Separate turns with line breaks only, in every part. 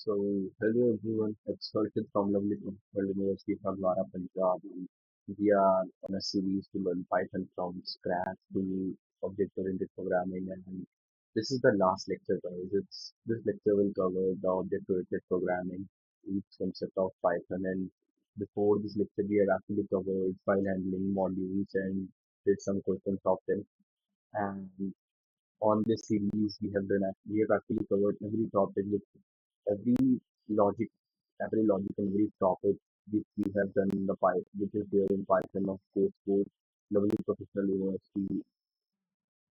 So, hello everyone, it's Harshit from Lovely World University from Lara, Punjab. And we are on a series to learn Python from scratch to object-oriented programming, and this is the last lecture, guys. This lecture will cover the object-oriented programming, each concept of Python, and before this lecture, we have actually covered file handling modules and did some questions of them. And on this series, we have actually covered every topic with every logic, every logic and every topic which we have done in the Python, which is there in Python of course code, Lovely Professional University,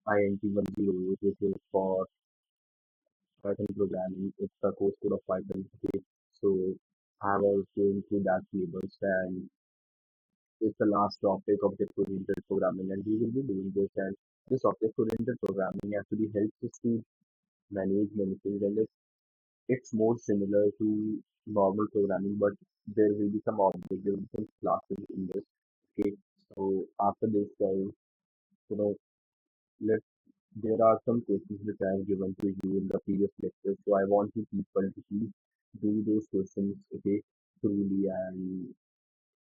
INT 108, which is for Python programming. It's the course code of Python. Okay. So I was going through that syllabus and it's the last topic object-oriented programming and we will be doing this and this object-oriented programming actually helps us to manage many things and it's more similar to normal programming, but there will be some objects, there will be some classes in this. Okay, so after this, guys, you know, let there are some questions which I have given to you in the previous lecture. So I want you people to please do those questions, okay, truly. And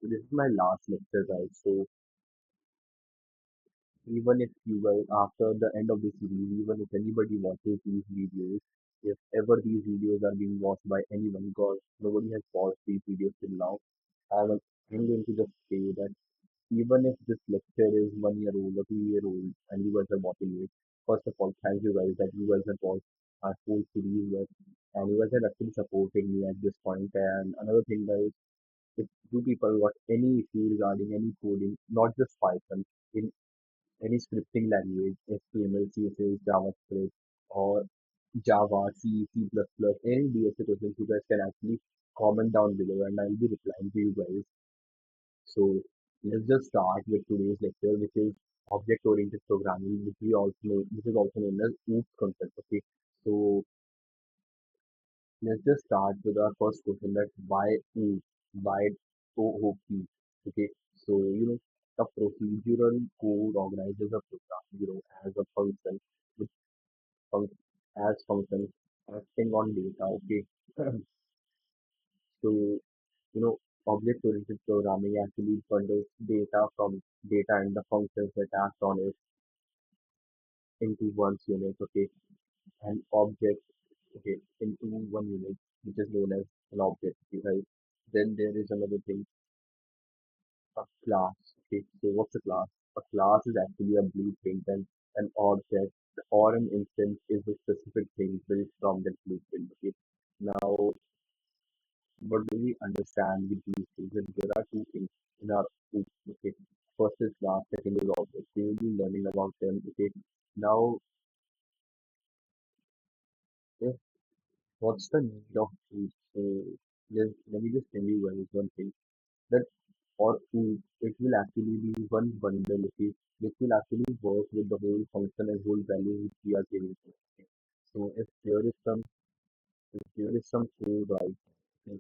this is my last lecture, guys. So even if you guys, after the end of the series, even if anybody watches these videos, if ever these videos are being watched by anyone, because nobody has watched these videos till now, I'm, I'm going to just say that even if this lecture is 1 year old or 2 year old and you guys are watching it, first of all, thank you guys that you guys have watched our whole series and you guys have actually supported me at this point. And another thing, guys, if you people got any issue regarding any coding, not just Python, in any scripting language, HTML, CSS, JavaScript, or Java, C, C++, any DSA questions, you guys can actually comment down below and I'll be replying to you guys. So let's just start with today's lecture, which is object-oriented programming, which is also known as OOPS concept. Okay, so let's just start with our first question: that why OOPS? Why OOP? Okay, so the procedural code organizes a program, as a function, which func- as function acting on data. Okay, so you know object-oriented programming actually bundles data and the functions that act on it into one unit, okay, an object, okay, into one unit, which is known as an object, okay, right? Then there is another thing, a class, okay. So what's a class? A class is actually a blueprint and an object or an instance is a specific thing built from that blueprint, okay. Now, what do we understand with these things? That there are two things in our group, okay. First is class, second is object. We will be learning about them, okay. Now, if what's the need of food? So let me just tell you guys one thing that for food it will actually be one bundle, okay, which will actually work with the whole function and whole value which we are giving to it, okay. So if there is some code right, okay,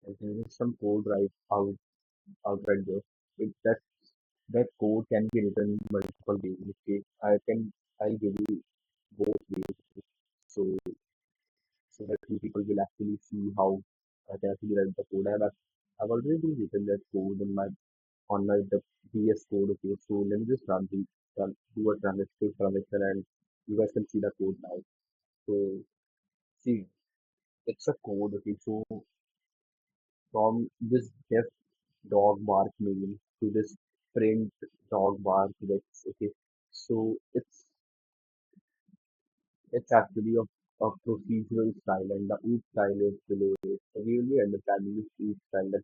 if there is some code right outside there, that code can be written in multiple ways. Okay, I'll give you both ways. Okay. So so that you people will actually see how I can actually write the code. I've already written that code in my on my the VS code. Okay, so let me just do a transaction and you guys can see the code now. So see, it's a code. Okay, so from this def dog bark main to this print dog bark rex. Okay, so it's actually a procedural style and the each style is below it. So we will be understanding this each style and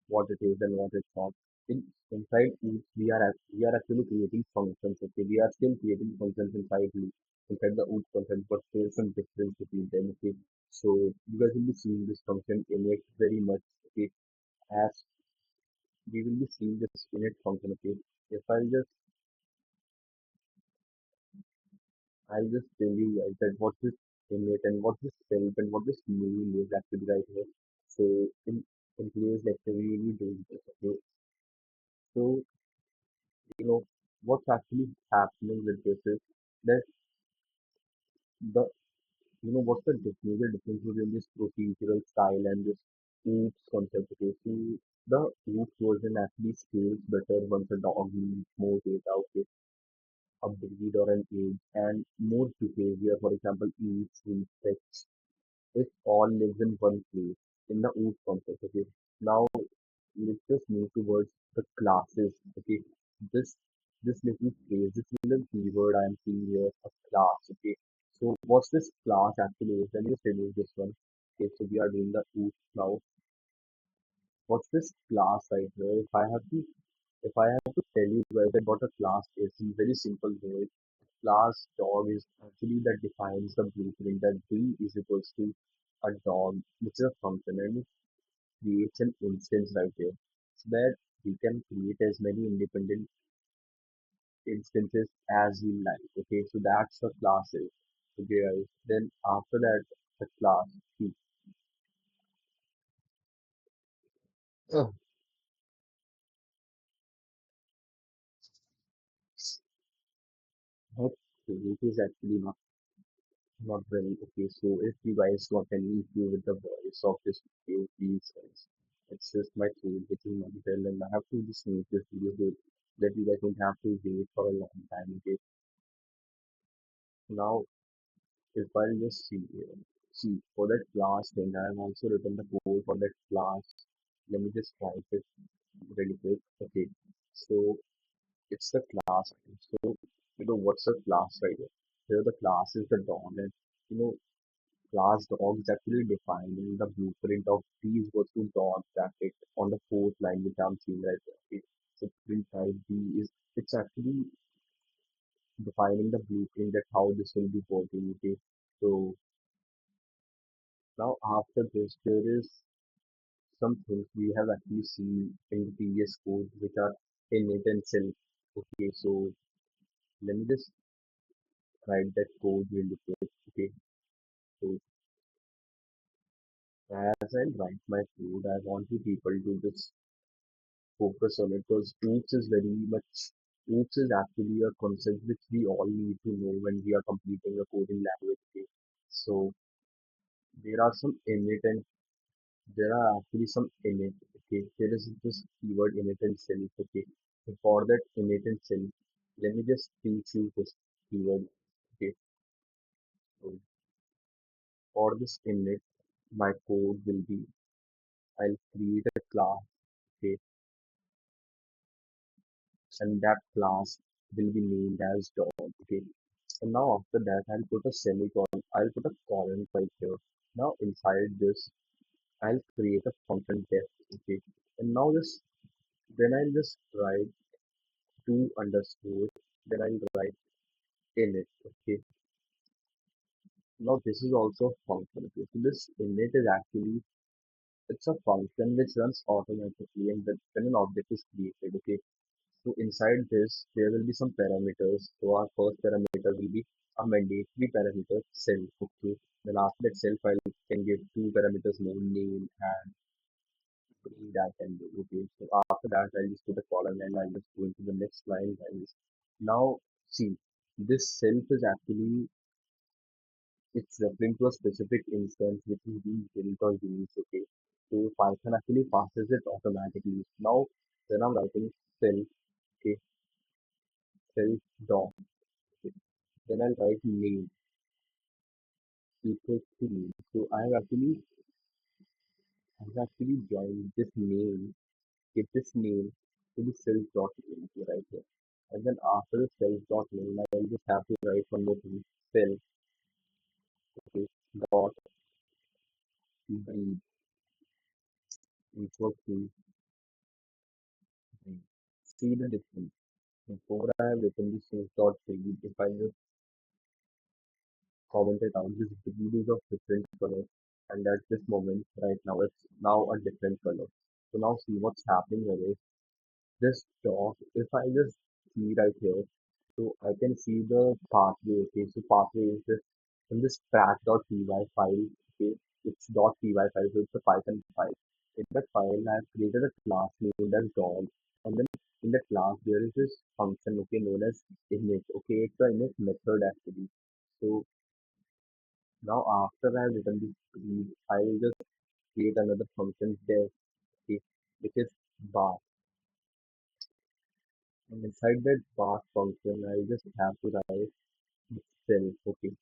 what it is and what it's not. Inside each we are actually creating functions. Okay, we are still creating functions inside the OOP function, but there's some difference between them. Okay, so you guys will be seeing this function in it very much. Okay, as we will be seeing this init function. Okay, if I'll just tell you guys that what this init and what this self and what this main is actually right here. So in today's lecture we will be doing this. Okay, so what's actually happening with this is that the what's the major difference between this procedural style and this oops concept? Okay, so the oops version actually scales better once a dog needs more data, okay, a breed or an age, and more behavior, for example, eats, respects, it all lives in one place, in the oops concept, okay. Now, let's just move towards the classes, okay. This this little phrase, this little keyword I am seeing here, a class, okay. So what's this class actually is? Let me just remove this one. Okay, so we are doing the oops now. What's this class right here? If I have to tell you guys that what a class is in very simple way, class dog is actually that defines the blueprint that D is equals to a dog, which is a function, and it creates an instance right here. So that we can create as many independent instances as we like. Okay, so that's the classes. Okay, guys. Then after that, the class. See, oh, okay, it is actually not very okay. So if you guys got any issue with the voice of this video, please guys, it's just my throat which is not well, and I have to just make this video so that you guys don't have to wait for a long time. Okay, now if I'll just see here, see for that class thing, I have also written the code for that class. Let me just write it really quick. Okay, so it's the class item. So what's the class right here? Here the class is the dog, and you know class dog is actually defining the blueprint of these virtual dog bracket on the fourth line which I'm seeing right there. Okay. So print type B is it's actually defining the blueprint that how this will be working. Okay. So now after this there is some things we have actually seen in the previous code which are init and self. Okay, so let me just write that code really quick. Okay, so as I write my code, I want you people to just focus on it because oops is very much oops is actually a concept which we all need to know when we are completing a coding language. Okay. So there are some init and there are actually some init. Okay, there is this keyword init and self. Okay, so for that init and self, let me just teach you this keyword. Okay, so for this init, my code will be I'll create a class. Okay, and that class will be named as dog. Okay, and now after that, I'll put a semicolon. I'll put a colon right here. Now inside this, I'll create a function def. Okay, and now this, then I'll just write two underscore. Then I'll write init. Okay, now this is also a function. Okay, so this init is actually it's a function which runs automatically, and when an object is created. Okay, so inside this, there will be some parameters. So our first parameter will be a mandatory parameter self. Okay. Then after that self, I can give two parameters more name and breed I can do. Okay. So after that, I'll just put a column and I'll just go into the next line. Guys. Now see, this self is actually it's referring to a specific instance which is being built or used. Okay. So Python actually passes it automatically. Now when I'm writing self, okay, self dot. Then I'll write name equals to name. So I have actually joined this name, get this name to the self dot name okay, right here. And then after the self dot name, I'll just have to write one more thing, self okay, dot breed equals to breed. See the difference. Before I have written this self dot breed, if I just comment it out, this breed is of different color. And at this moment, right now, it's now a different color. So now see what's happening here is this dog, if I just see right here, so I can see the pathway. Okay, so pathway is this in this track.py file. Okay, it's .py file, so it's a Python file. In that file, I have created a class named as dog, and then in the class there is this function, okay, known as init. Okay, it's the init method actually. So Now after I have written this script, I will just create another function there, okay, which is bar. And inside that bar function, I just have to write self, okay.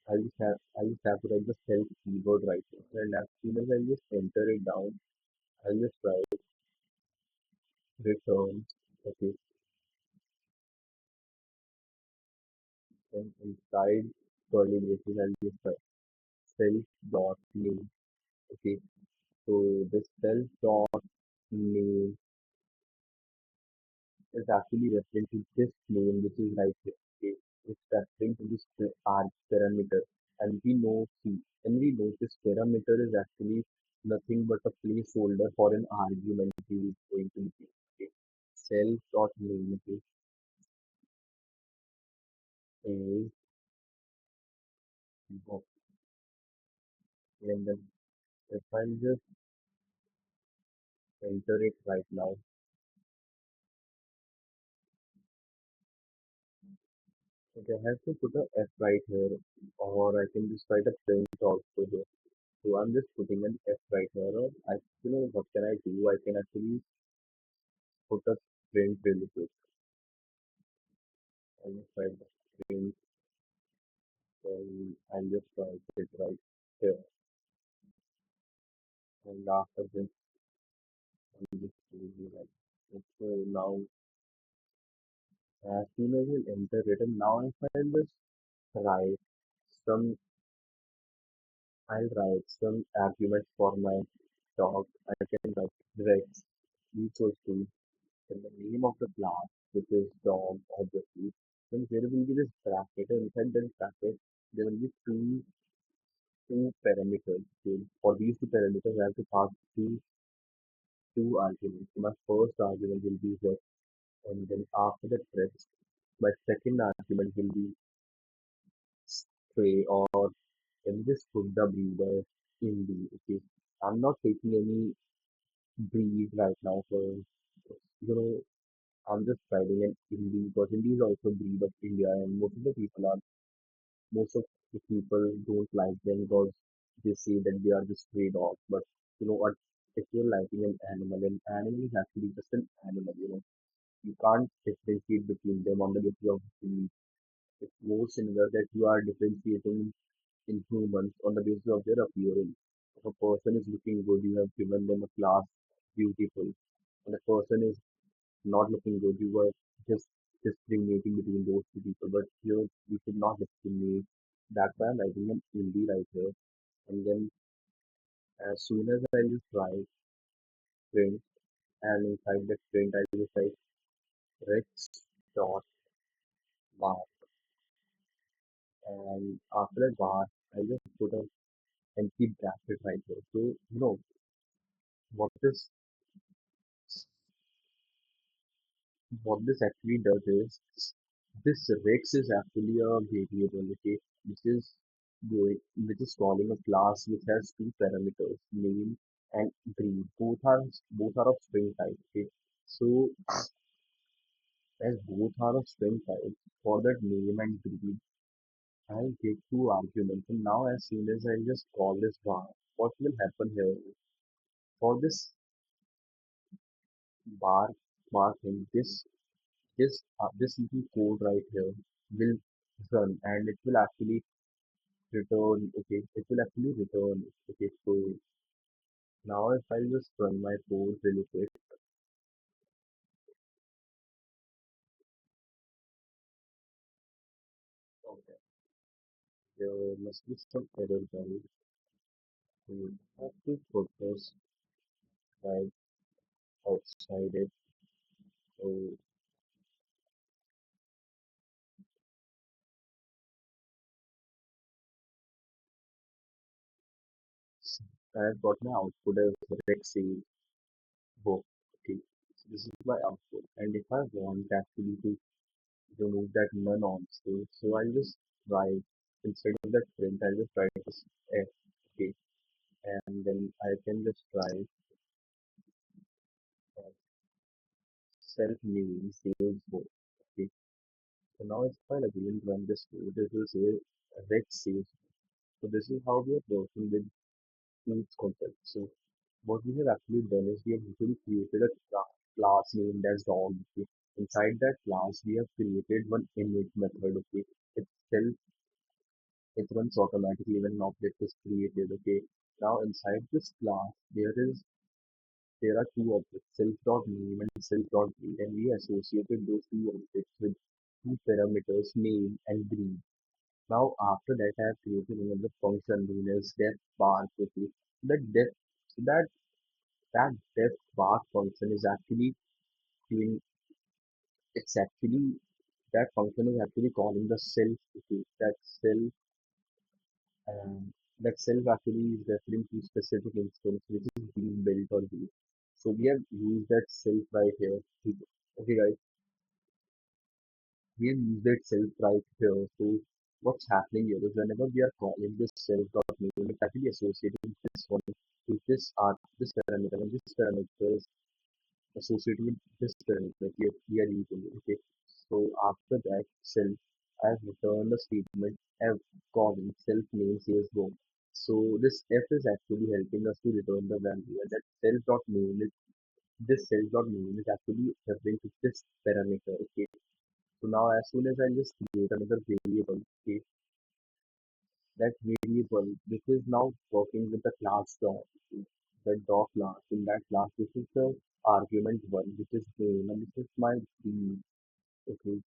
I just have to write the self keyword right here. And as soon as I just enter it down, I'll just write return, okay. And inside curly braces, I'll just write self dot name, okay. So this self dot name is actually referring to this name which is right here. Okay? It's referring to this parameter. And we know, see, and we know this parameter is actually nothing but a placeholder for an argument we is going to be. Okay? Self dot name okay, is box. And then if I just enter it right now, okay, I have to put a F right here, or I can just write a print also here. So I'm just putting an F right here. Or what can I do? I can actually put a print really quick. I'll just write the print, then I'll just write it right here. And after this, I'll just do like this. So now, as soon as I enter it, and now if I just write some, I'll write some argument for my dog. I can write Rex equals to in the name of the class, which is dog, obviously. Then there will be this bracket, and inside this bracket, there will be two parameters. So for these two parameters, I have to pass two arguments. So my first argument will be z, and then after that rest, my second argument will be stray, or let me just put the breeder in the, okay. I'm not taking any breed right now, so you know, I'm just writing an Hindi because Hindi is also breed of India, and most of the people don't like them because they say that they are just stray dogs. But you know what? If you're liking an animal is actually just an animal. You can't differentiate between them on the basis of breed. It's more similar that you are differentiating in humans on the basis of their appearance. If a person is looking good, you have given them a class beautiful. And a person is not looking good, you were just discriminating between those two people. But here, you should not discriminate. That's why I'm writing an Hindi right here. And then as soon as I just write print, and inside the print, I just write rex dot bar. And after that bar, I just put a empty bracket right here. So, what this what this actually does is this rex is actually a variable, okay, which is which is calling a class which has two parameters, name and breed. Both are of string type, okay. So as both are of string type, for that name and breed, I'll take two arguments. And now as soon as I just call this bar, what will happen here is for this bar bar thing, this little code right here will run, and it will actually return, okay, it will actually return, okay. So now if I just run my code really quick, okay, there must be some error value. So you have to put this right outside it. So I've got my output as Rexy book, okay. So this is my output, and if I want actually to remove that none on stage, so I'll just write, instead of that print, I'll just write this F, okay, and then I can just write uh, self name sales book. Okay. So now if I again run this code, it will say Rex sales. So this is how we are working with each concept. So what we have actually done is we have actually created a class named as dog. Okay. Inside that class, we have created one init method. Okay, itself it runs automatically when an object is created. Okay. Now inside this class, there are two objects, self.name and self.breed, and we associated those two objects with two parameters, name and breed. Now after that, I have created another function known as def bar. Okay. That def that that def bar function is actually doing it's actually that function is actually calling the self. Okay. Um, that self actually is referring to specific instance which is being built or used. So we have used that self right here. Okay guys, we have used that self right here. So what's happening here is whenever we are calling this self dot name, it's actually associated with this one, with this parameter, and this parameter is associated with this parameter that we are using. Okay. So after that self, I have returned a statement f calling self name says go. So this f is actually helping us to return the value, and that self dot name is this self dot name is actually referring to this parameter. Okay. So now as soon as I just create another variable, okay, that variable which is now working with the class dog, okay, the dog class. In that class, this is the argument one, which is name, and this is my breed, okay,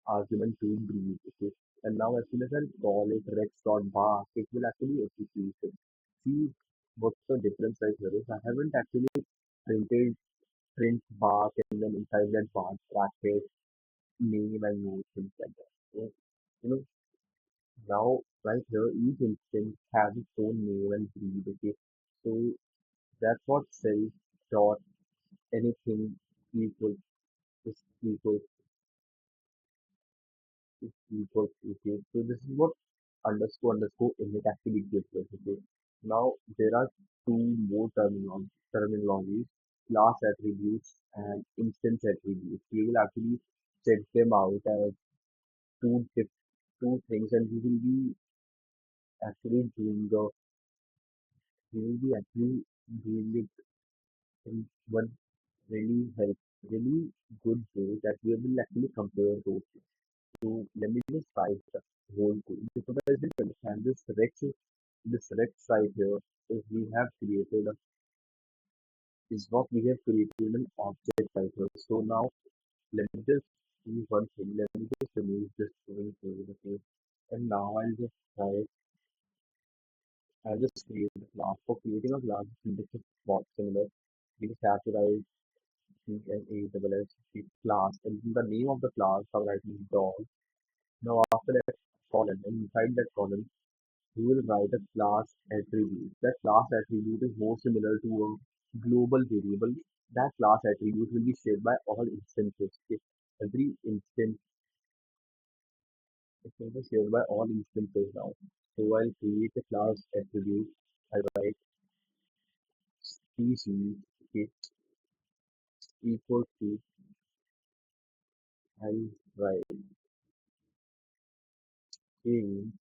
argument two breed, okay. And now as soon as I call it rex.bark, it will actually execute it. See what's the difference right here is I haven't actually printed print bark and then inside that bark bracket name and more things like that. So, you know, now right here each instance has its own name and breed, okay. So that's what self dot anything equals is equals equals okay. So this is what underscore init actually gives us. Okay. Now there are two more terminologies, class attributes and instance attributes. We will actually check them out as two things, and we will be actually doing the we will be actually doing it in one really help really good way that we will actually compare those. So let me just write the whole code. So that I didn't understand this Rex right here is we have created a, is what we have created an object right here. So now let me just do one thing. Let me just remove this whole code, okay? And now I'll just create a class. For creating a class, this is what similar. We just have to write CLASS class, and in the name of the class, I'm writing dog. Now after that column, and inside that column, you will write a class attribute. That class attribute is more similar to a global variable. That class attribute will be shared by all instances. Okay? Every instance is going to be shared by all instances now. So I'll create a class attribute. I'll write species, okay, equal to, I'll write in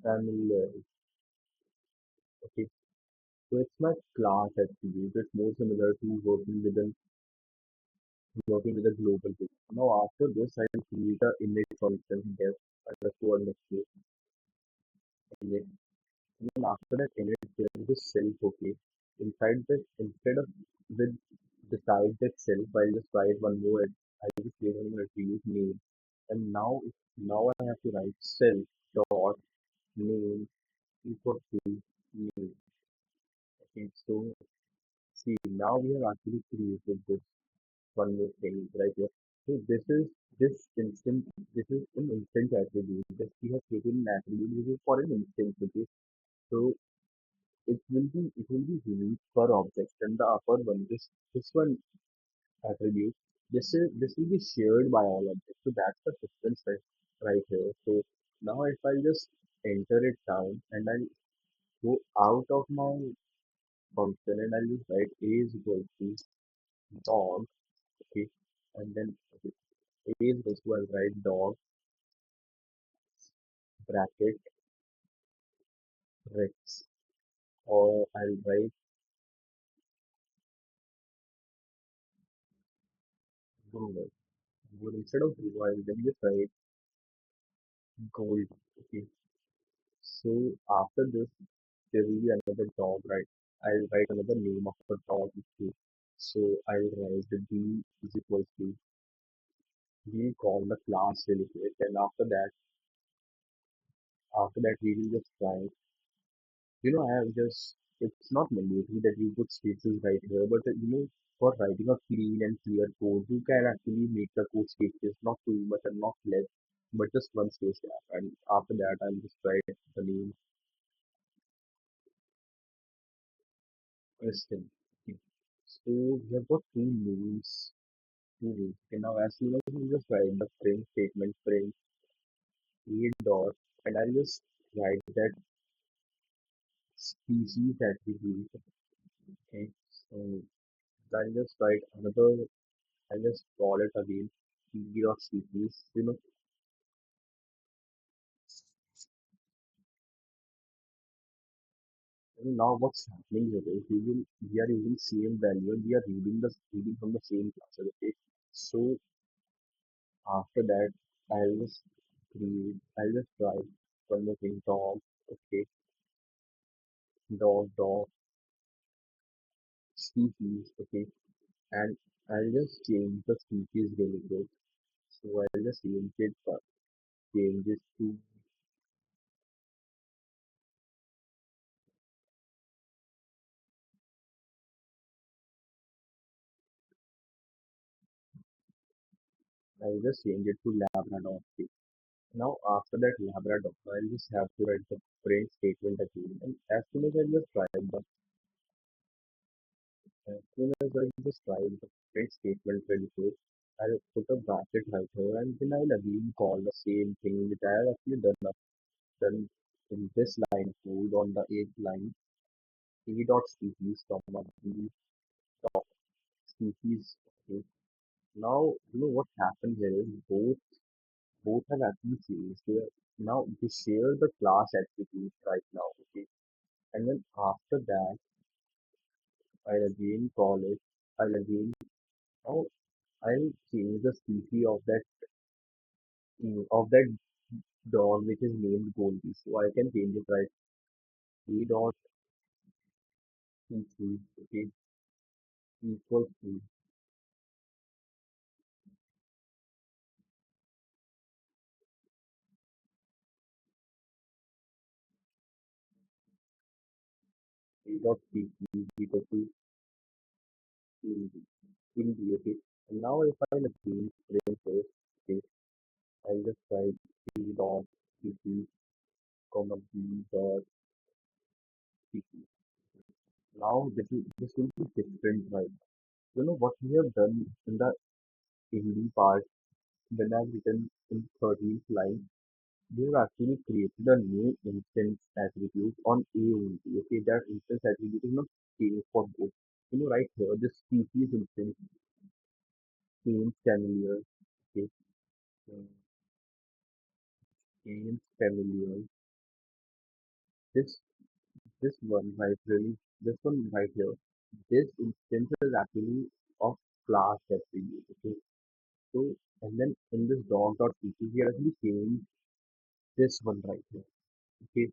familiar. Okay, so it's my class attribute. It's more similar to working with a global business. Now after this, I will create a init function def underscore init. And then after that init, there is a self. Okay, inside that instead of with beside that self, I'll just write one more. I'll just create one more attribute name. And now I have to write self dot name equal to name. Okay, so see now we have actually created this one more thing right here. So this is an instant attribute. Just we have created an attribute which is for an instance, okay? So it will be unique per object, and the upper one, this one attribute, this will be shared by all objects. So that's the difference right here. So now if I just enter it down and I'll go out of my function and I'll just write a is equal to dog, okay, and then okay. A is equals to, I'll write dog, bracket, Rex. Or I'll write Google. But instead of blue, I'll then just write gold. Okay. So after this, there will be another dog, right? I'll write another name of the dog. Okay. So I'll write the D is equals to, we'll call the class really quick. And after that, we will just write, I have just, it's not mandatory that you put spaces right here, but for writing a clean and clear code, you can actually make the code spaces, not too much and not less, but just one space gap. And after that, I'll just write the name Kristen. Okay. So we have got two names, two names. Okay, now as soon as you just write the print statement, print a dot, and I'll just write that species attribute. Okay, so I'll just write another, I'll just call it again P of species. And now what's happening here is we are using same value and we are reading from the same class. Okay. So after that I'll just write one more thing dog. Okay, dog species. Okay, and I'll just change the species really quick. So I'll just change it to, I'll just change it to Labrador. Okay. Now after that Labrador, I'll just have to write the print statement again. And as soon as I just write the as soon as I just write the print statement really quick, I'll put a bracket right here and then I'll again call the same thing which I have actually done in this line code on the eighth line. A dot species comma B dot species. Okay. Now what happened here is both have actually changed. Now they share the class attribute right now. Okay. And then after that, I'll again call it. I'll again now I'll change the species of that dog which is named Goldie. So I can change it right. A dot species, okay, equals to A dot species equal to Hindi, okay. And now if I again print this, okay, I'll just write A dot species comma B dot species. Now this will be different, right? What we have done in the Hindi part when I've written in 13th line, we have actually created a new instance attribute on A only. Okay, that instance attribute is not same for both. Right here, this species instance names familiar. Okay, so names familiar. This this one right really, this one right here. This instance is actually of class attribute. Okay, so and then in this dog.species, we are actually saying this one right here. Okay,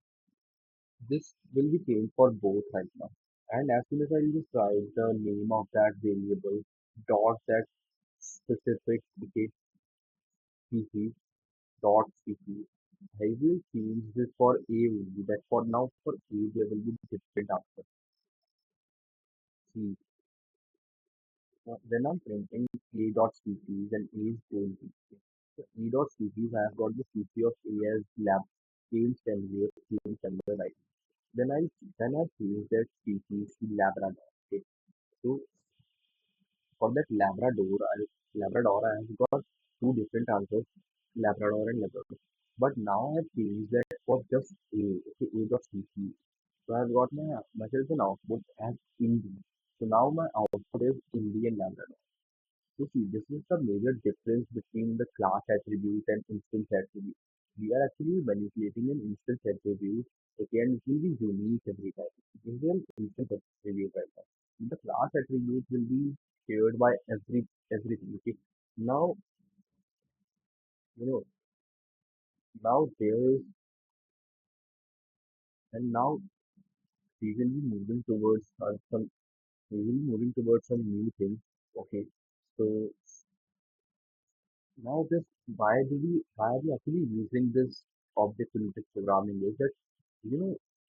this will be changed for both right now. And as soon as I just write the name of that variable dot that specific okay, species dot species, I will change this for A only. That for now for A there will be different after C. When I'm printing A dot species and A is going to so A dot species, I have got the species of A as lab change familiar right. Then I change that species to Labrador. Okay. So for that Labrador, I have got two different answers, Labrador and Labrador. But now I have changed that for just A, okay, A dot species. So I have got myself an output as Indian. So now my output is Indian Labrador. So see, this is the major difference between the class attribute and instance attribute. We are actually manipulating an instance attribute, okay, and it will be unique every time. It will be an instance attribute right now. The class attribute will be shared by everything. Okay. Now, you know, now there is, and now we will be moving towards some, we will be moving towards some new things. Okay. So now this, why are we actually using this object-oriented programming is that,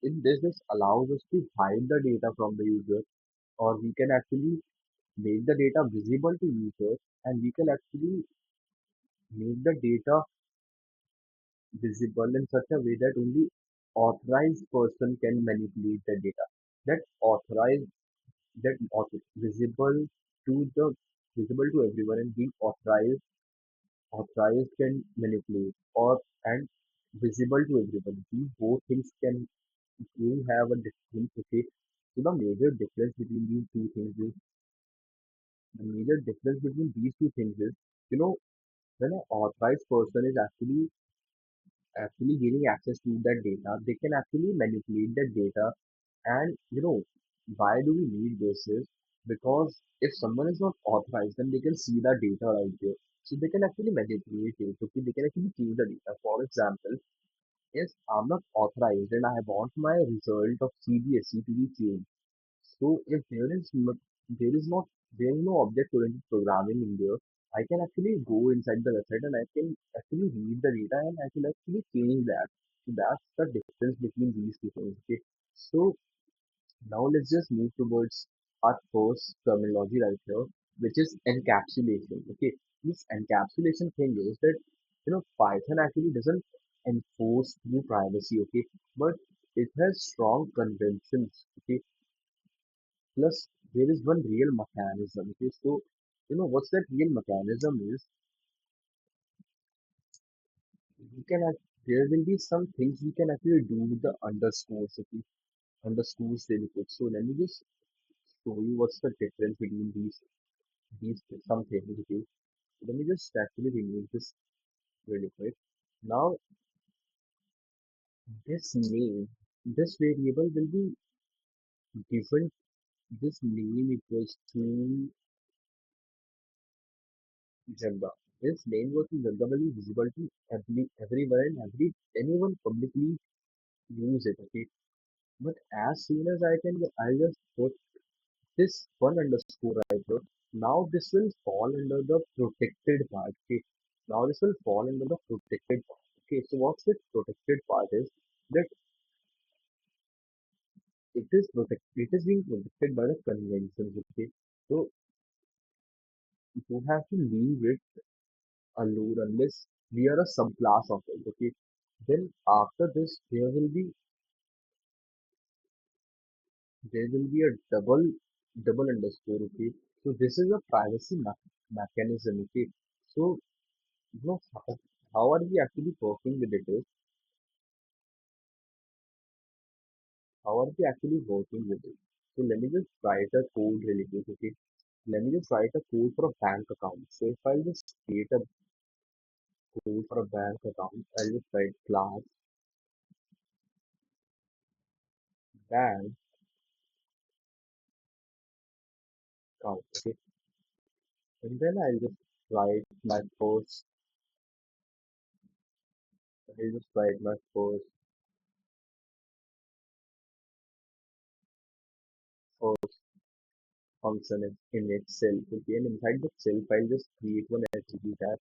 in this allows us to hide the data from the user, or we can actually make the data visible to users, and we can actually make the data visible in such a way that only authorized person can manipulate the data. That authorized, visible to the visible to everyone and being authorized can manipulate or and visible to everyone. These both things can do have a difference. Okay, so the major difference between these two things is, you know, when an authorized person is actually gaining access to that data, they can actually manipulate that data. And why do we need this is because if someone is not authorized, then they can see the data right there. So they can actually manipulate it. Okay, they can actually change the data. For example, if I'm not authorized and I want my result of CBSE to be changed. So if there is not there is no object-oriented programming in there, I can actually go inside the website and I can actually read the data and I can actually change that. So that's the difference between these two things. Okay. So now let's just move towards our first terminology right here, which is encapsulation. Okay, this encapsulation thing is that Python actually doesn't enforce true privacy. Okay, but it has strong conventions. Okay, plus there is one real mechanism. Okay, so what's that real mechanism is we can there will be some things we can actually do with the underscores. Okay, underscores really quick. So let me just show you what's the difference between these some things. Okay, let me just actually remove this really quick. Now this name, this variable will be given. This name equals to Jagga. This name equals to Jagga will be visible to everyone and anyone publicly use it. Okay, but as soon as I just put this one underscore right here. Now this will fall under the protected part. Okay, now this will fall under the protected part. Okay, so what's the protected part is that it is being protected by the conventions. Okay, so you don't have to leave it alone unless we are a subclass of it. Okay, then after this there will be a double underscore. Okay, so this is a privacy mechanism. Okay, so how are we actually working with it is how are we actually working with it? So let me just write a code really quick. Okay, let me just write a code for a bank account. So if I'll just create a code for a bank account, I'll just write class bank account. Okay, and then write my first, I'll just write my first function in itself. Okay, and inside the itself, I'll just create one attribute as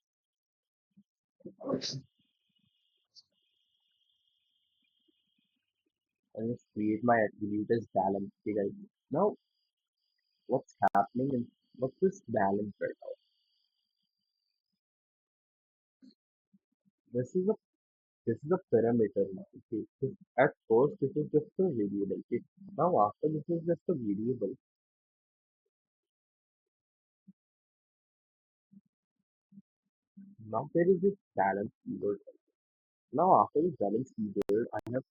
I'll just create my attribute as balance. Okay, guys. Now, what's happening and what's this balance right now? This is a this is a parameter now. Okay, at first this is just a variable. Okay, now after this is just a variable. Now there is this balance keyword. Now after this balance keyword, I'll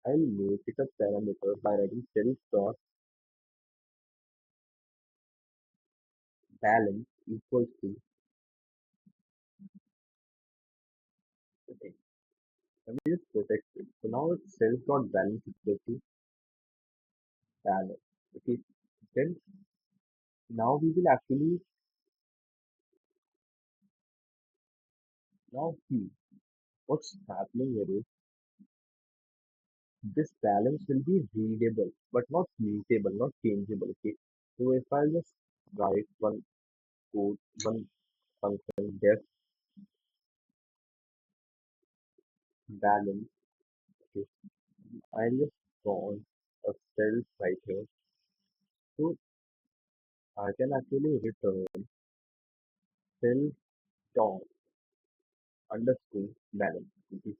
I'll make it a parameter by writing self dot balance. equals to, okay, let me just protect it. So now it's self dot balance equals to balance. Okay, then now we will actually now see what's happening here is this balance will be readable but not mutable, not changeable. Okay, so if I just write one code, one function def balance, okay, I'll just draw a self right here. So I can actually return self dot underscore balance. Okay,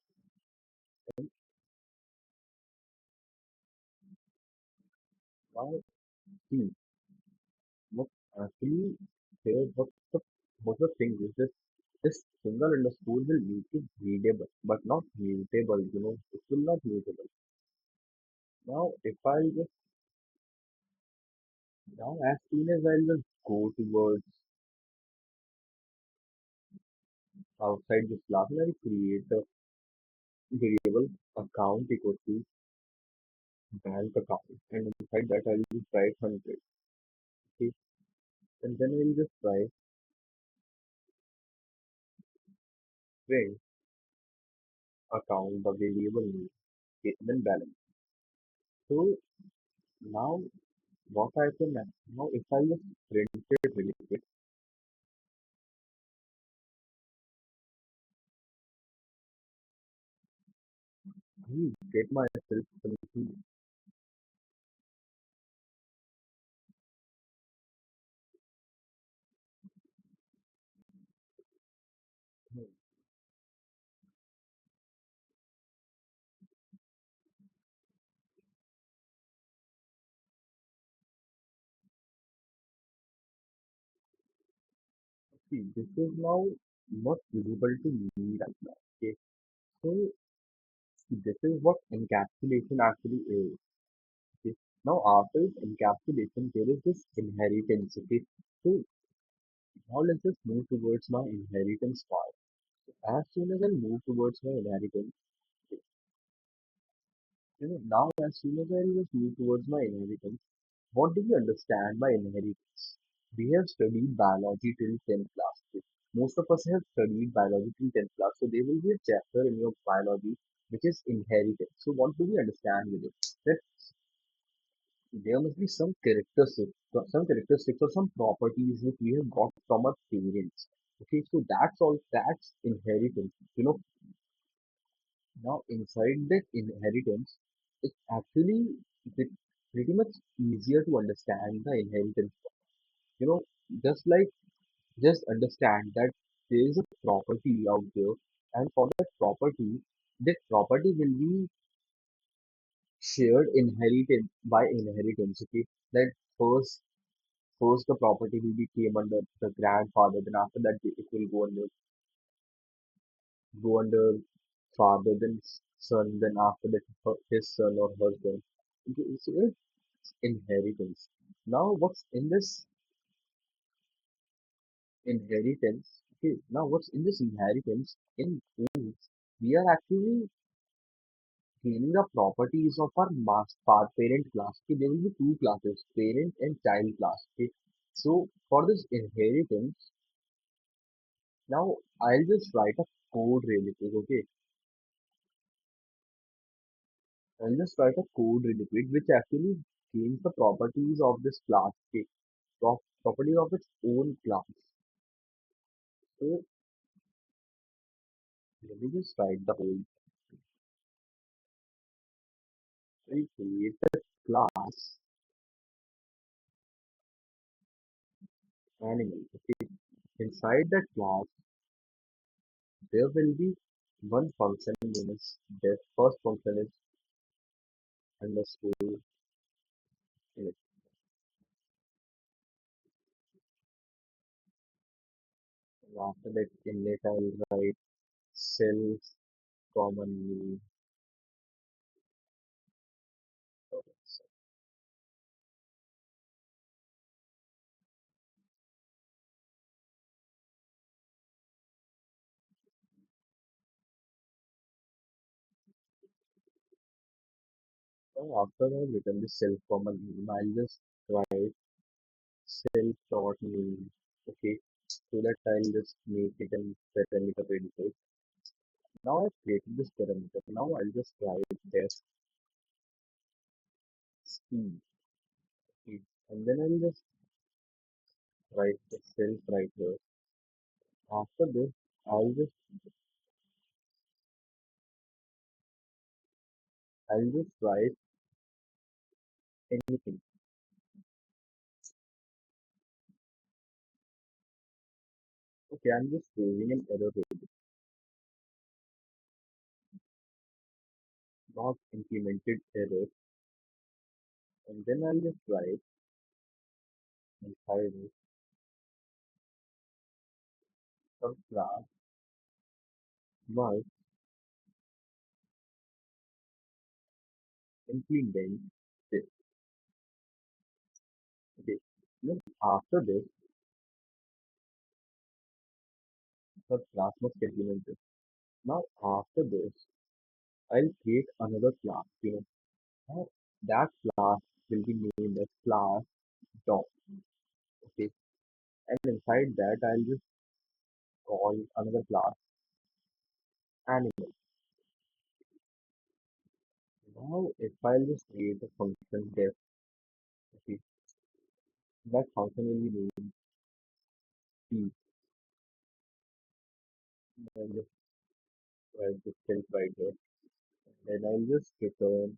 and now see what actually here what the thing is this single underscore will make it readable but not mutable, it will not mutable. Now if I just now as soon as I'll just go towards outside this class and I'll create a variable account equal to bank account and inside that I'll just write 100. Okay, and then I'll just write print account the variable name, okay, then balance. So now what I can now if I just print it really quick, I get myself confused. See, this is now not visible to me right now. Okay, so this is what encapsulation actually is. Okay, now after encapsulation, there is this inheritance. Okay, so now let's just move towards my inheritance part. As soon as I move towards my inheritance, now as soon as I just move towards my inheritance, what do we understand by inheritance? We have studied biology till 10th class. Okay? Most of us have studied biology till 10th class, so there will be a chapter in your biology which is inheritance. So what do we understand with it? That there must be some characteristics or some properties which we have got from our parents. Okay, so that's all. That's inheritance. Now inside that inheritance, it's actually bit- pretty much easier to understand the inheritance. You know, just like just understand that there is a property out there, and for that property will be shared inheritance by inheritance. Okay, that first the property will be came under the grandfather, then after that it will go under father, then son, then after that his son or husband. Okay, so it's inheritance. Now, what's in this inheritance? Okay, now what's in this inheritance? In foods, we are actually gaining the properties of our parent class. Okay, there will be two classes, parent and child class. Okay, so for this inheritance, now I'll just write a code really quick. Okay, I'll just write a code really quick, which actually gains the properties of this class. Okay, properties of its own class. So let me just write the whole. I create a class animal. Okay, inside that class, there will be one function known as the first function is underscore init. And after that init, I'll write self common name. Now, after I've written the self common name, I'll just write self dot name. Okay, so that I'll just make it a parameter predicate. Now I've created this parameter. Now I'll just write test speed. Okay, and then I'll just write the self right here. After this, I'll just write anything. Okay, I'm just saving an error here, not implemented error, and then I'll just write inside it some class must implement this. Okay, then after this, the class must implement this. Now after this, I'll create another class. Now that class will be named as class dog. Okay, and inside that I'll just call another class animal. Now if I'll just create a function def, okay, that function will be named p. I'll just write this self right here. Then I'll just return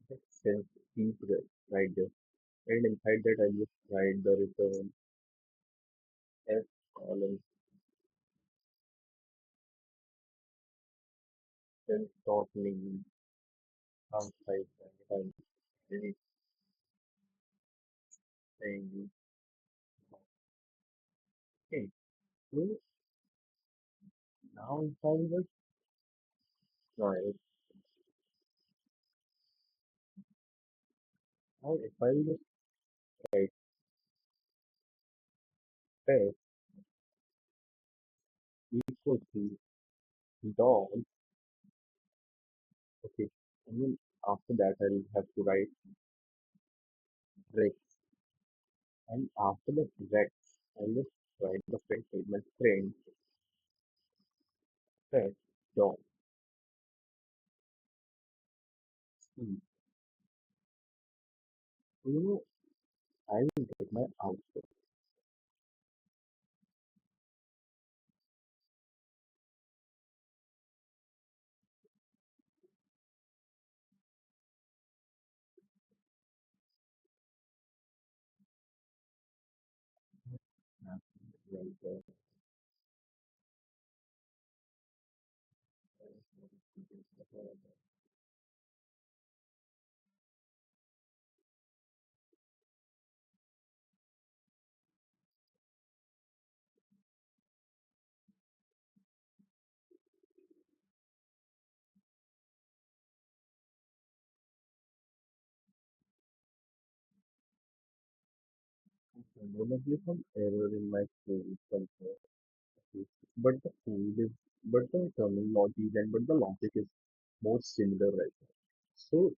the self p right there. And inside that I'll just write the return f column self dot name outside that I'm anything. Okay, so now if I just write, now if I just write f equal to dog, okay, and then after that I'll have to write rex, and after the rex, I'll just write the print statement print rex dog c. So, I will get my output. Right there. There must be some error in my code somewhere. Okay. But the code is, but the terminology and but the logic is more similar right now. So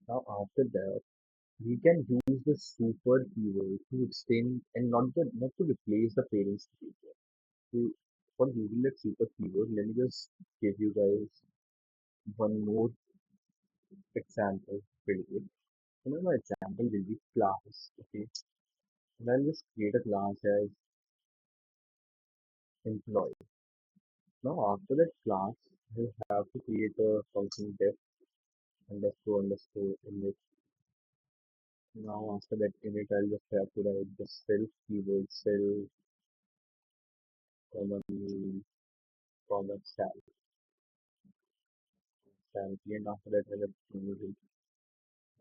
now after that, we can use the super keyword to extend and not to replace the parents keyword. So for using that super keyword, let me just give you guys one more example really quick. My example will be class. Okay. And I'll just create a class as employee. Now after that class, you have to create a function def underscore init. Now after that init, I'll just have to write the self keyword self comma name comma salary, and after that I'll have to use it,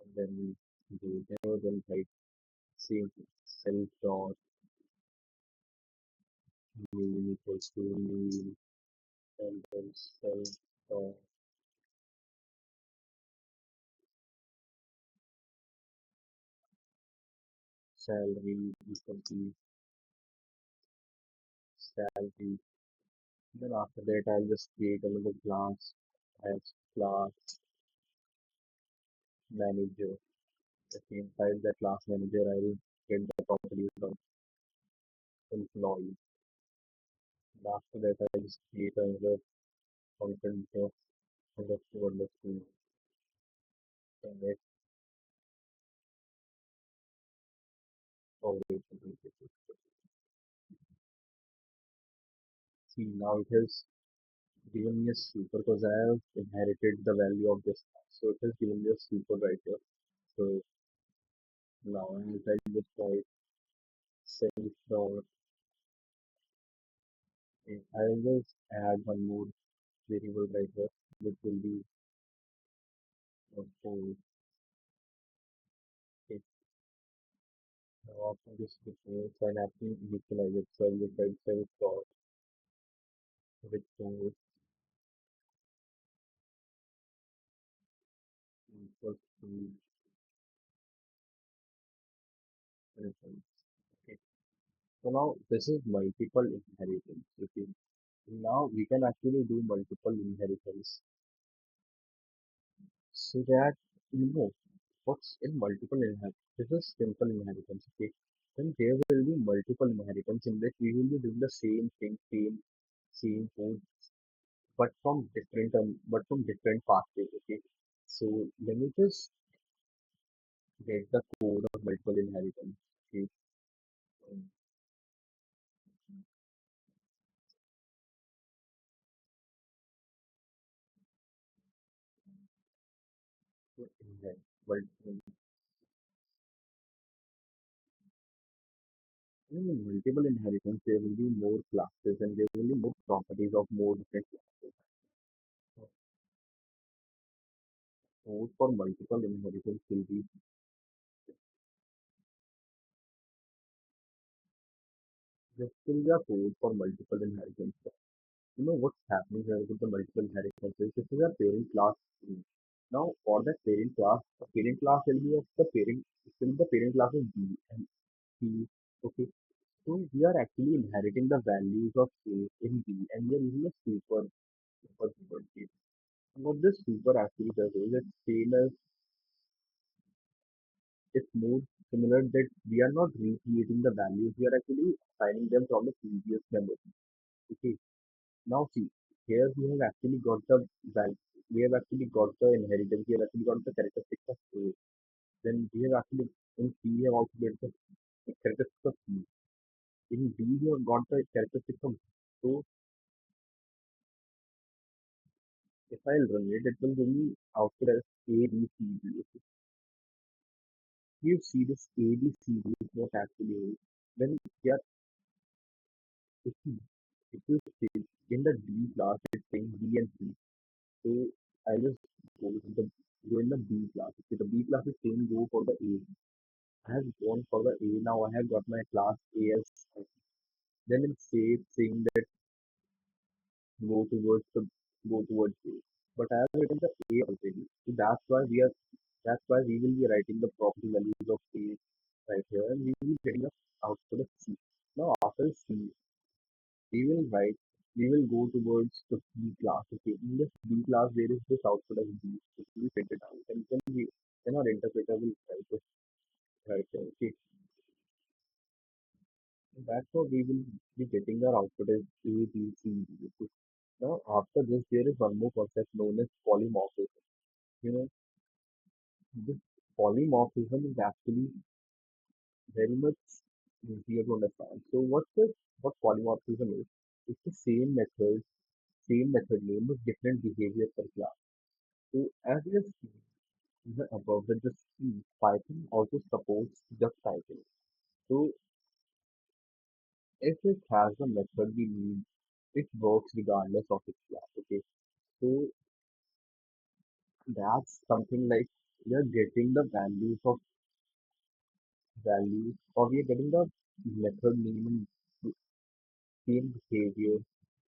and then do never then write same self dot name equals to name, and then self dot salary equal to salary. Then after that, I'll just create another class as class manager. Okay, inside the class manager, I will get the properties of employee. And after that, I just create another function just underscore and it always. See, now it has given me a super because I have inherited the value of this class. So it has given me a super right here. So now as I just type self dot, I will just add one more variable right here, which will be for it. Now after this difference, I have to initialize it. So I will type self dot with for equals to results. Okay. So now this is multiple inheritance. Okay. Now we can actually do multiple inheritance so that you know what's in multiple inheritance. This is simple inheritance. Okay. Then there will be multiple inheritance in which we will be doing the same thing, same code, but from different pathways. Okay. So let me just get the code of multiple inheritance. Okay. Um, so in multiple inheritance, there will be more classes and there will be more properties of more different classes. So code for multiple inheritance will be this will be a code for multiple inheritance. You know what's happening here with the multiple inheritances? This is a parent class. Tree. Now, for that parent class, the parent class will be of the parent, will be the parent class is B and C. Okay, so we are actually inheriting the values of A in B and we are using a super case. What this super actually does is it's same as it's more similar that we are not recreating the values, we are actually assigning them from the previous memory. Okay, now see, here we have actually got the value, we have actually got the inheritance, we have actually got the characteristics of A. Then we have actually in C we have also got the characteristics of B. In B we have got the characteristics of B. So if I run it, it will give me output as A, B, C, D. Okay. You see this A, B, C, D is what actually is. Then here, if you, if you see in the D class, it's saying B and C. So I just go to the go in the B class. Okay, the B class is saying go for the A. I have gone for the A. Now I have got my class A as then it's saying that go towards the go towards A. But I have written the A already. So that's why we will be writing the property values of A right here and we will be getting the output of C. Now after C we will write we will go towards the B class. Okay, in this B class there is this output as B. So we print it out and then our interpreter will write this right here. Okay. That's what we will be getting our output as A, B, C, D. Okay. Now after this there is one more concept known as polymorphism. You know, this polymorphism is actually very much easier to understand. So what polymorphism is? It's the same method name with different behavior per class. So as we have seen in the above that the C, Python also supports just typing. So if it has the method we need, it works regardless of its class. Okay. So that's something like we are getting the values or we are getting the method name and same behavior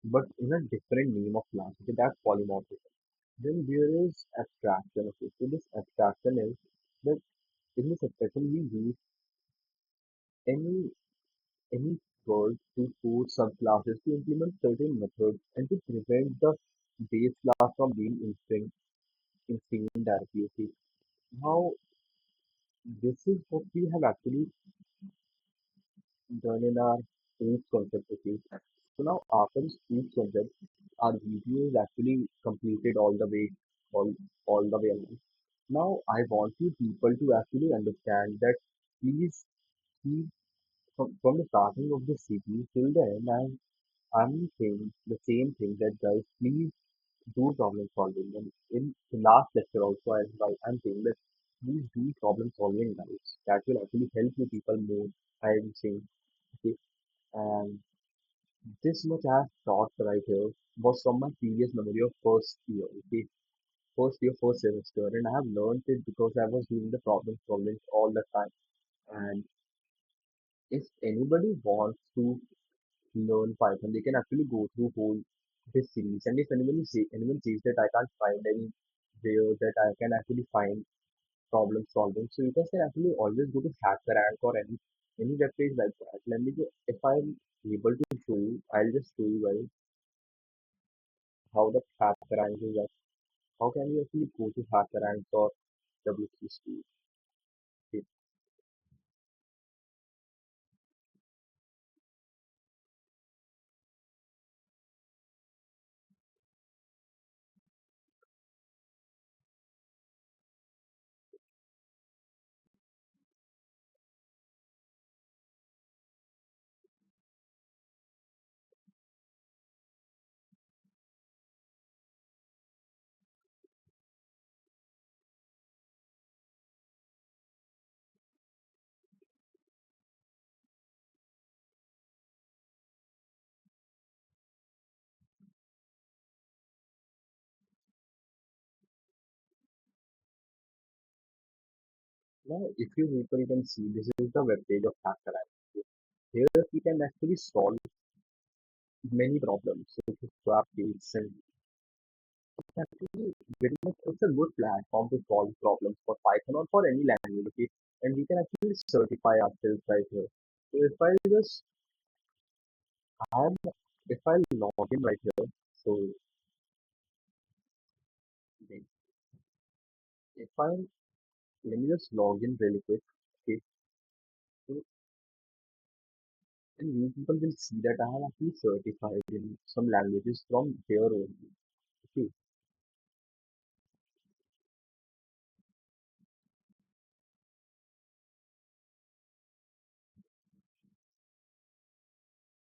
but in a different name of class. Okay, that's polymorphism. Then there is abstraction. Okay, so this abstraction is that in this abstraction we use any any world to force subclasses to implement certain methods and to prevent the base class from being instinct directly. Okay. Now, this is what we have actually done in our proof concept. Okay. So now, after this proof concept, our video is actually completed all, all the way along. Now, I want you people to actually understand that please keep from the starting of the city till the end. I'm saying the same thing that guys, please do problem solving. And in the last lecture also, I'm saying that please do problem solving, guys. That will actually help you people more. I am saying, okay. And this much I have taught right here was from my previous memory of first year, okay. First year, first semester, and I have learned it because I was doing the problem solving all the time. And if anybody wants to learn Python, they can actually go through whole this series. And if anyone says that I can't find any where that I can actually find problem solving, so you guys can actually always go to HackerRank or any web page like that. If I'm able to show you, I'll just show you guys how the HackerRank is. How can you actually go to HackerRank or W3 School? Now, if you can see, this is the web page of HackerRank. Here we can actually solve many problems. So if you swap dates and it's actually very much it's a good platform to solve problems for Python or for any language, okay? And we can actually certify ourselves right here. So I'm if I log in right here, so wait, if I let me just log in really quick, okay? So and you people will see that I have actually certified in some languages from here only. Okay.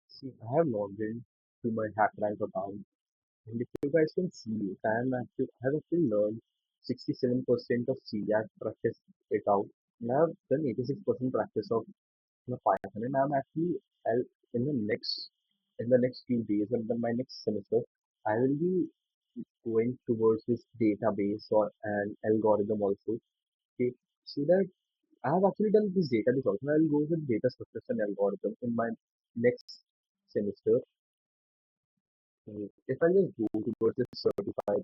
See, I have logged in to my HackRank account. And if you guys can see it, I have actually learned 67% of C. I have practiced it out. And I have done 86% practice of the Python. And I'm actually, I'll, in the next, in the next few days, and then my next semester, I will be going towards this database or an algorithm also. Okay. So that I have actually done this database also. I will go with data structures and algorithm in my next semester. If I just go towards this certified,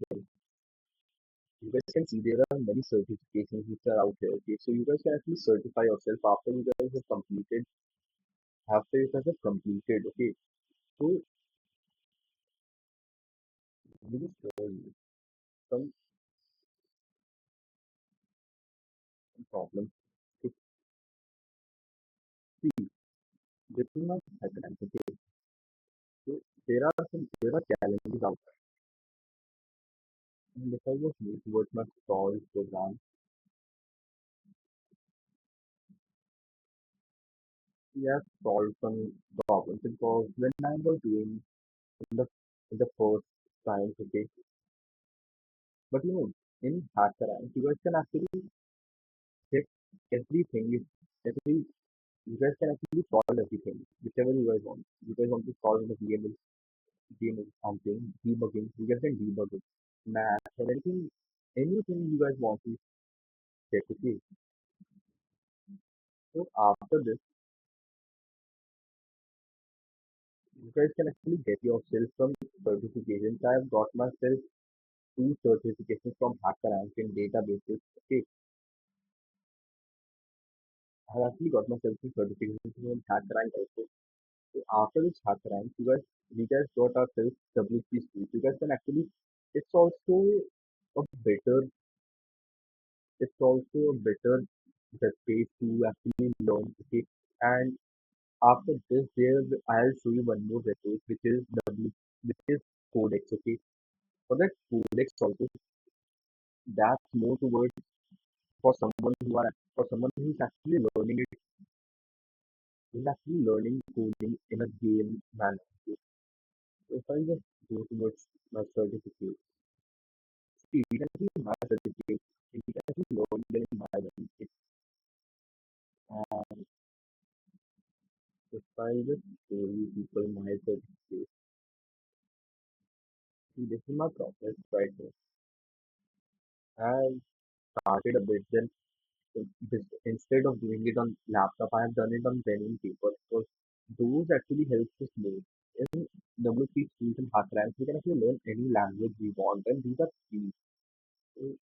you guys can see there are many certifications which are out there. Okay, so you guys can actually certify yourself after you guys have completed. Okay, so let me just show you some problems. Okay, see, this is my headline. Okay, so there are challenges out there. And if I just move towards my solve program, we have solved some problems because when I was doing in the in the first science, okay, but in HackerRank, you guys can actually check everything. Every You guys can actually solve everything, whichever you guys want. You guys want to solve the VML something, debugging, you guys can debug it. Math or anything you guys want to check, okay? So after this, you guys can actually get yourself some certifications. I have got myself two certifications from HackerRank in databases, okay? I actually got myself a certification in HackerRank also. So after this HackerRank, we guys got ourselves WP School. You guys can actually, it's also a better, it's also a better the space to actually learn. Okay, and after this, I'll show you one more webpage, which is Codex. Okay, for that Codex also, that's more towards for someone who's actually learning it, who's actually learning coding in a game manner. Okay? So if I just go towards my certificate, see, we can see my certificate, we can actually learn them in my certificate. And if I just show you people my certificate, see, this is my process right here. I started a bit, then instead of doing it on laptop, I have done it on pen and paper because those actually helps us more. In WP schools and HackRanks, we can actually learn any language we want, and these are free. So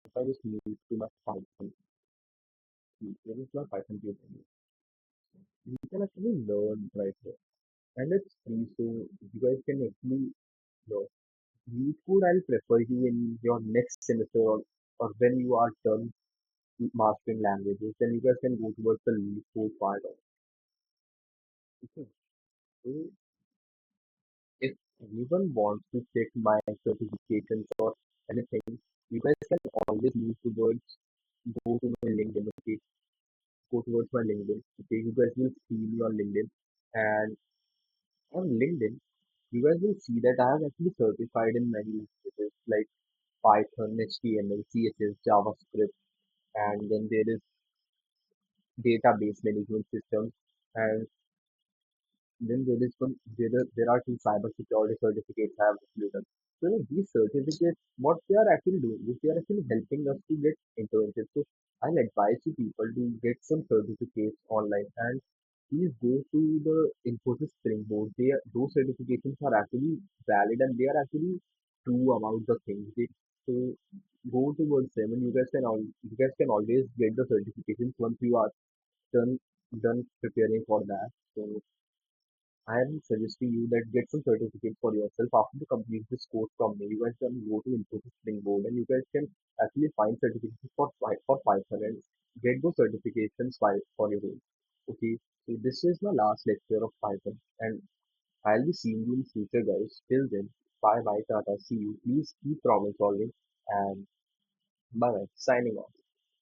if I just move to my Python, here is my Python tutorial. You can actually learn right here, and it's free, so you guys can actually learn. Lead code, I'll prefer you in your next semester or when you are done mastering languages, then you guys can go towards the lead code part of it. Okay. So if anyone wants to check my certifications or anything, you guys can always move towards go to my LinkedIn. Okay, go towards my LinkedIn. Okay, you guys will see me on LinkedIn, and on LinkedIn, you guys will see that I have actually certified in many languages like Python, HTML, CSS, JavaScript, and then there is database management system, and then there are two cybersecurity certificates I have actually done. So these certificates, what they are actually doing is they are actually helping us to get internships. So I'll advise you people to get some certificates online and please go to the Infosys Springboard. Those certifications are actually valid and they are actually true about the things. So go towards them and you guys can always get the certifications once you are done done preparing for that. So I am suggesting you that get some certificates for yourself after you complete this course from me. You guys can go to Infosys Springboard and you guys can actually find certificates for Python and get those certifications for your own. Okay, so this is my last lecture of Python and I'll be seeing you in future guys. Till then, bye bye, Tata, see you. Please keep problem solving and bye bye. Signing off.